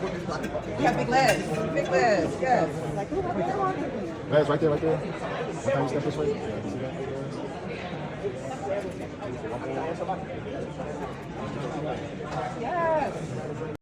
You have big legs. Big legs, yes. Legs right there, right there. One time you step this way. Yeah, you see that? Yes.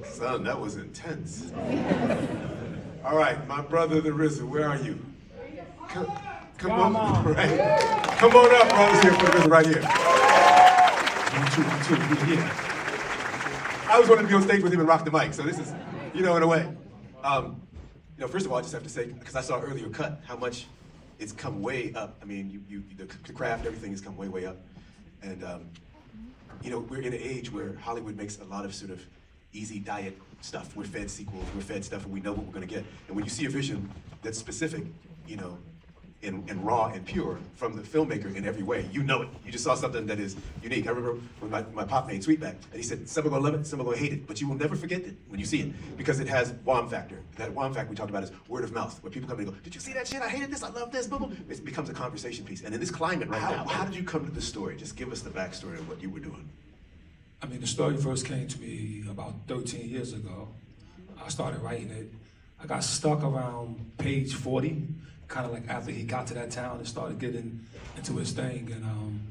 Son, that was intense. All right, my brother, the RZA, where are you? Come on, right? Come on up, brothers, here for the RZA right here. Yeah. I always wanted to be on stage with him and rock the mic, so this is, in a way. First of all, I just have to say, because I saw earlier cut, how much it's come way up. I mean, the craft, everything has come way, way up. And, we're in an age where Hollywood makes a lot of sort of easy diet stuff. We're fed sequels, we're fed stuff, and we know what we're gonna get. And when you see a vision that's specific, and raw and pure from the filmmaker in every way, you know it. You just saw something that is unique. I remember when my pop made Sweetback, and he said, some are gonna love it, some are gonna hate it, but you will never forget it when you see it, because it has WOM factor. That WOM factor we talked about is word of mouth, where people come and go, did you see that shit? I hated this, I love this, boom, boom. It becomes a conversation piece. And in this climate right now, how did you come to the story? Just give us the backstory of what you were doing. I mean, the story first came to me about 13 years ago. I started writing it. I got stuck around page 40, kind of like after he got to that town and started getting into his thing, and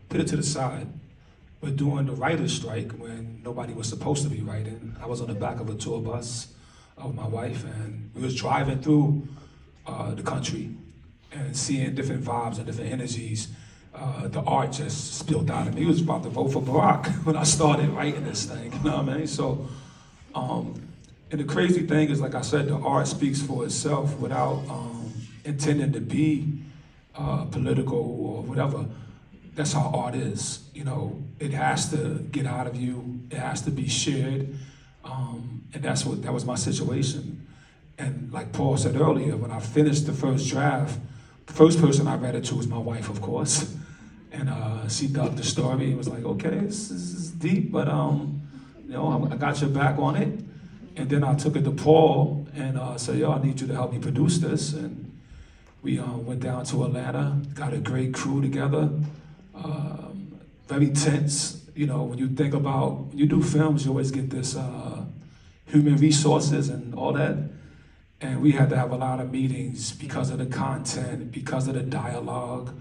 put it to the side. But during the writer's strike, when nobody was supposed to be writing, I was on the back of a tour bus with my wife, and we was driving through the country and seeing different vibes and different energies. The art just spilled out of me. He was about to vote for Barack when I started writing this thing, you know what I mean? So, and the crazy thing is, like I said, the art speaks for itself without intending to be political or whatever. That's how art is, It has to get out of you. It has to be shared, and that was my situation. And like Paul said earlier, when I finished the first draft, the first person I read it to was my wife, of course. And she dug the story and was like, okay, this is deep, but I got your back on it. And then I took it to Paul and said, yo, I need you to help me produce this. And we went down to Atlanta, got a great crew together, very tense. When you think about, when you do films, you always get this human resources and all that. And we had to have a lot of meetings because of the content, because of the dialogue,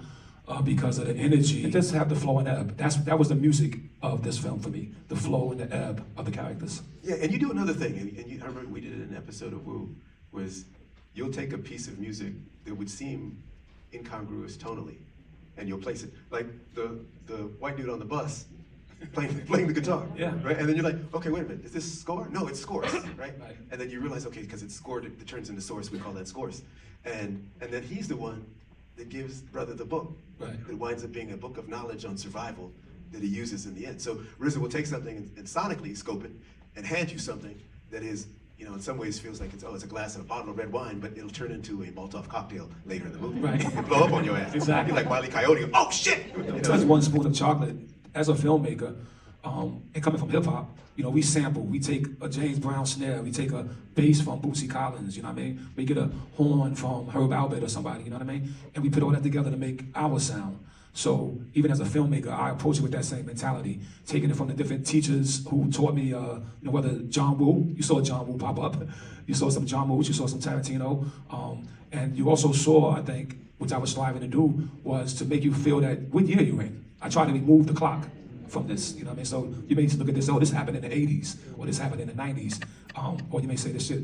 because of the energy. And just have the flow and ebb. That was the music of this film for me, the flow and the ebb of the characters. Yeah, and you do another thing, I remember we did an episode of Woo, was you'll take a piece of music that would seem incongruous tonally, and you'll place it, like the white dude on the bus, playing the guitar, yeah, right? And then you're like, okay, wait a minute, is this score? No, it's scores, right? And then you realize, okay, because it's scored, it turns into source, we call that scores. And then he's the one that gives brother the book, right, that winds up being a book of knowledge on survival that he uses in the end. So RZA will take something and sonically scope it and hand you something that is, in some ways feels like it's a glass and a bottle of red wine, but it'll turn into a Molotov cocktail later in the movie. Right. It'll blow up on your ass. Exactly. You're like Wile E. Coyote, oh shit! That's one spoon of chocolate. As a filmmaker, and coming from hip hop, we sample. We take a James Brown snare. We take a bass from Bootsy Collins. You know what I mean? We get a horn from Herb Alpert or somebody. You know what I mean? And we put all that together to make our sound. So even as a filmmaker, I approach it with that same mentality, taking it from the different teachers who taught me, whether John Woo, you saw John Woo pop up, you saw some John Woo, you saw some Tarantino, and you also saw, I think, which I was striving to do, was to make you feel that what year you're in. I try to remove the clock from this, you know what I mean? So you may look at this, oh, this happened in the 80s, or this happened in the 90s, or you may say this shit,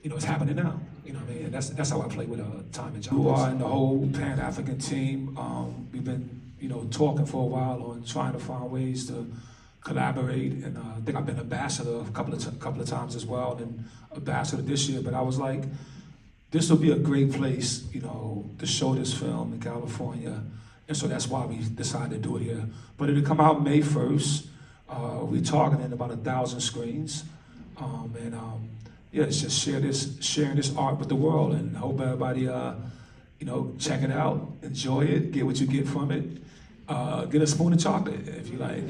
it's happening now, you know what I mean? And that's how I play with time and John. We are in the whole Pan-African team. We've been, talking for a while on trying to find ways to collaborate, and I think I've been ambassador a couple of times as well, and ambassador this year, but I was like, this will be a great place, to show this film in California, and so that's why we decided to do it here. But it'll come out May 1st. We're targeting about 1,000 screens, it's just sharing this art with the world, and hope everybody, check it out, enjoy it, get what you get from it. Get a spoon of chocolate if you like,